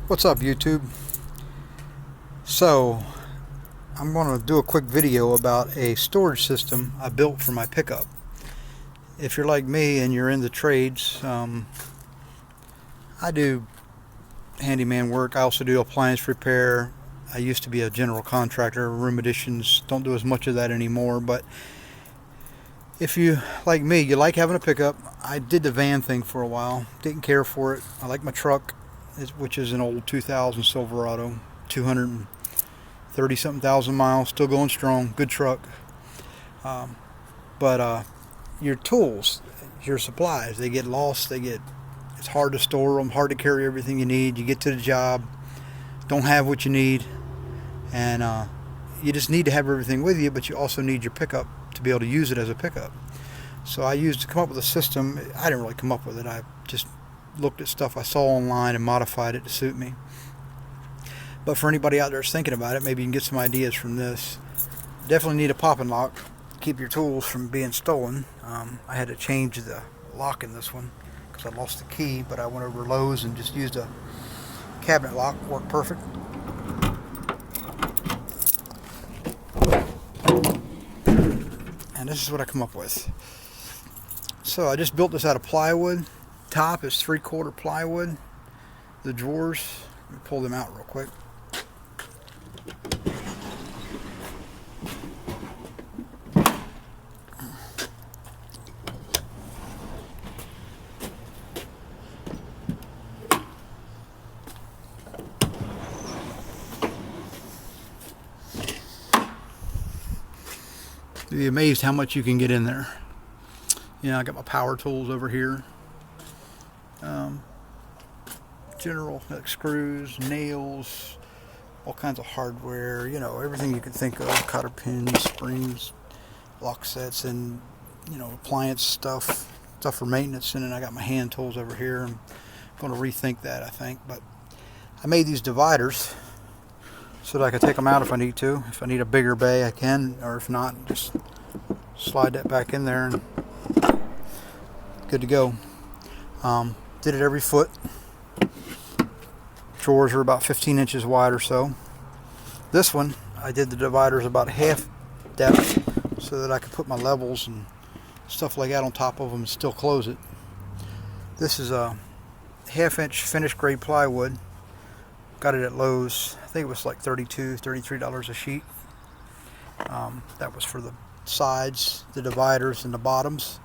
What's up, YouTube? So I'm going to do a quick video about a storage system I built for my pickup. If you're like me and you're in the trades, I do handyman work. I also do appliance repair. I used to be a general contractor. Room additions, don't do as much of that anymore, but if you, like me, you like having a pickup. I did the van thing for a while, didn't care for it. I like my truck, which is an old 2000 Silverado, 230 something thousand miles, still going strong, good truck. But your tools, your supplies, they get lost, it's hard to store them, hard to carry everything you need. You get to the job, don't have what you need, and you just need to have everything with you, but you also need your pickup to be able to use it as a pickup. So I used to come up with a system. I didn't really come up with it, I just looked at stuff I saw online and modified it to suit me. But for anybody out there that's thinking about it, maybe you can get some ideas from this. Definitely need a popping lock to keep your tools from being stolen. I had to change the lock in this one because I lost the key, but I went over to Lowe's and just used a cabinet lock. Worked perfect. And this is what I come up with. So I just built this out of plywood. Top is 3/4 plywood. The drawers, let me pull them out real quick. You'll be amazed how much you can get in there. I got my power tools over here. General, like screws, nails, all kinds of hardware, everything you can think of, cotter pins, springs, lock sets, and appliance stuff for maintenance. And then I got my hand tools over here. I'm going to rethink that, I think, but I made these dividers so that I can take them out if I need to. If I need a bigger bay, I can, or if not, just slide that back in there and good to go. Did it every foot. Drawers are about 15 inches wide or so. This one, I did the dividers about half depth so that I could put my levels and stuff like that on top of them and still close it. This is a half-inch finished grade plywood. Got it at Lowe's. I think it was like $32, $33 a sheet. That was for the sides, the dividers, and the bottoms.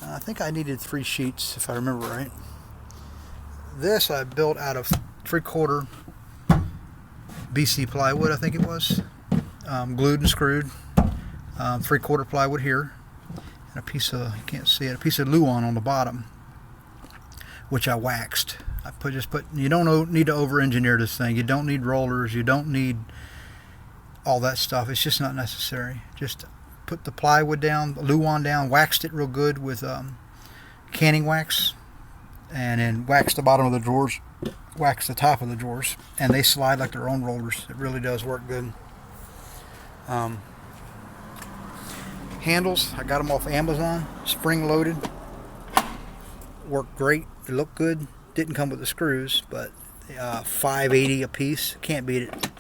I think I needed 3 sheets if I remember right. This I built out of 3/4 BC plywood, I think it was, glued and screwed. 3/4 plywood here, and a piece of, you can't see it, a piece of Luan on the bottom, which I waxed. You don't need to over-engineer this thing. You don't need rollers. You don't need all that stuff. It's just not necessary. Just put the plywood down, Luan down, waxed it real good with canning wax, and then wax the bottom of the drawers, wax the top of the drawers, and they slide like their own rollers. It really does work good. Handles, I got them off Amazon, spring loaded, worked great. They look good. Didn't come with the screws, but $5.80 a piece, can't beat it.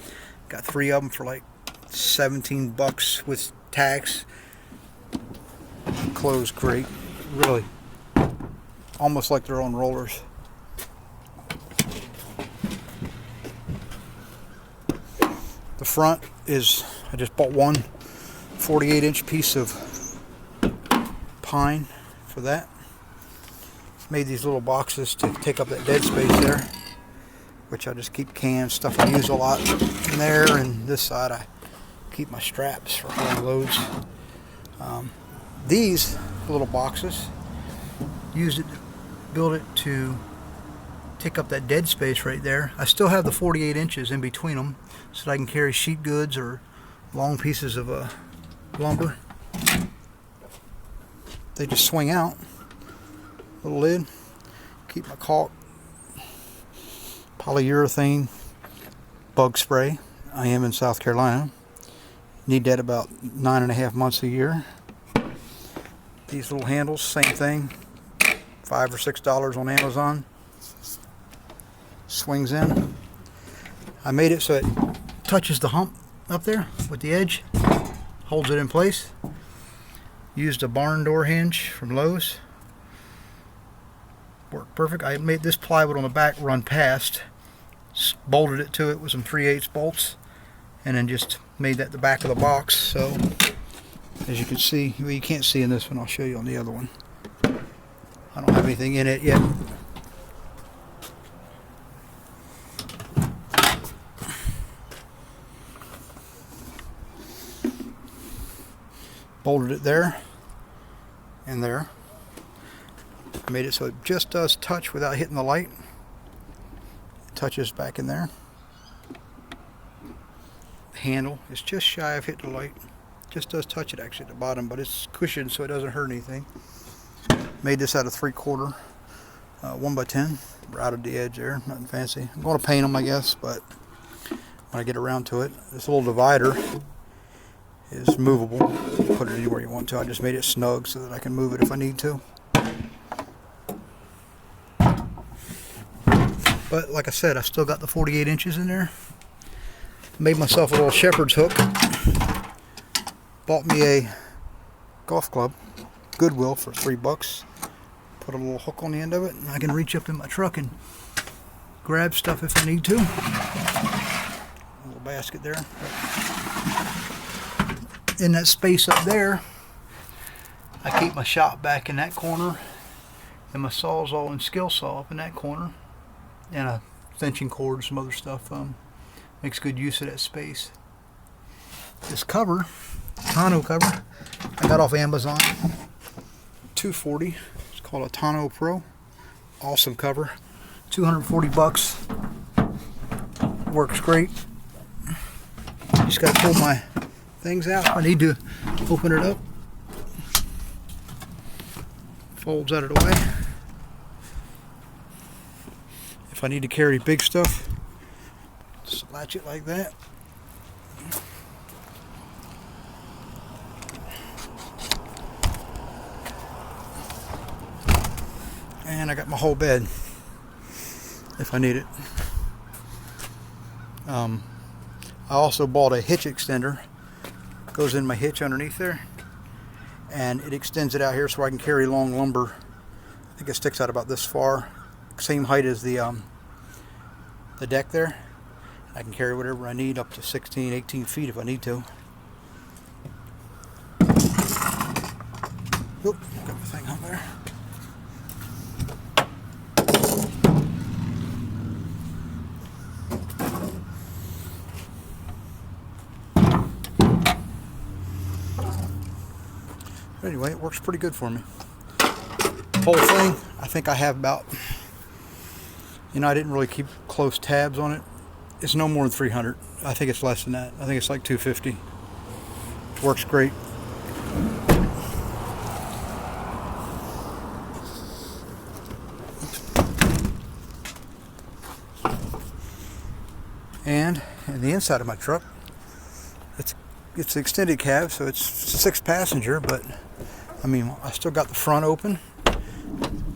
Got 3 of them for like $17 with tax. Close great, really, almost like their own rollers. The front is, I just bought one 48-inch piece of pine for that. Made these little boxes to take up that dead space there, which I just keep cans, stuff I use a lot in there, and this side I keep my straps for hauling loads. These little boxes, used it to build it to take up that dead space right there. I still have the 48 inches in between them so that I can carry sheet goods or long pieces of lumber. They just swing out. Little lid. Keep my caulk, polyurethane, bug spray. I am in South Carolina. Need that about 9.5 months a year. These little handles, same thing, $5 or $6 on Amazon. swings in. I made it so it touches the hump up there with the edge, holds it in place. Used a barn door hinge from Lowe's. Worked perfect. I made this plywood on the back run past, bolted it to it with some 3/8 bolts, and then just made that the back of the box. So as you can see, well, you can't see in this one, I'll show you on the other one. I don't have anything in it yet. Bolted it there and there. I made it so it just does touch without hitting the light. It touches back in there. The handle is just shy of hitting the light. Just does touch it actually at the bottom, but it's cushioned so it doesn't hurt anything. Made this out of 3/4 1x10. Routed the edge there, nothing fancy. I'm going to paint them, I guess, but when I get around to it, this little divider is movable. Put it anywhere you want to. I just made it snug so that I can move it if I need to. But like I said, I still got the 48 inches in there. Made myself a little shepherd's hook. Bought me a golf club, Goodwill, for $3. Put a little hook on the end of it, and I can reach up in my truck and grab stuff if I need to. A little basket there. In that space up there, I keep my shop back in that corner, and my Sawzall and skill saw up in that corner, and a cinching cord and some other stuff. Makes good use of that space. This cover, tonneau cover, I got off Amazon, $240. It's called a Tonneau Pro. Awesome cover, $240. Works great. Just got to pull my things out. I need to open it up. Folds out of the way. If I need to carry big stuff, just latch it like that. And I got my whole bed if I need it. I also bought a hitch extender. Goes in my hitch underneath there, and it extends it out here so I can carry long lumber. I think it sticks out about this far, same height as the deck there. I can carry whatever I need up to 16, 18 feet if I need to. Oop, got my thing on there. Anyway, it works pretty good for me. Whole thing, I think I have about, I didn't really keep close tabs on it. It's no more than 300. I think it's less than that. I think it's like 250. Works great. And in the inside of my truck, it's the extended cab, so it's 6 passenger, but I still got the front open.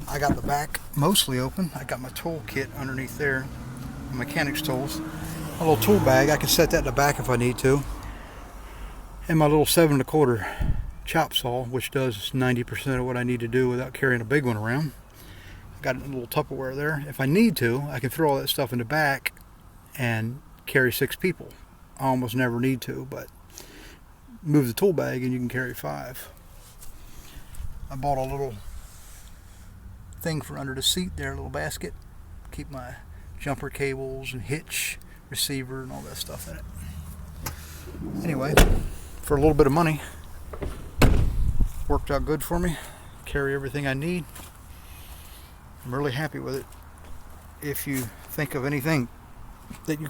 I got the back mostly open. I got my tool kit underneath there, mechanics tools. A little tool bag, I can set that in the back if I need to. And my little 7 1/4 chop saw, which does 90% of what I need to do without carrying a big one around. I got a little Tupperware there. If I need to, I can throw all that stuff in the back and carry 6 people. I almost never need to, but move the tool bag and you can carry 5. I bought a little thing for under the seat there, a little basket. Keep my jumper cables and hitch receiver and all that stuff in it. Anyway, for a little bit of money, worked out good for me. Carry everything I need. I'm really happy with it. If you think of anything that you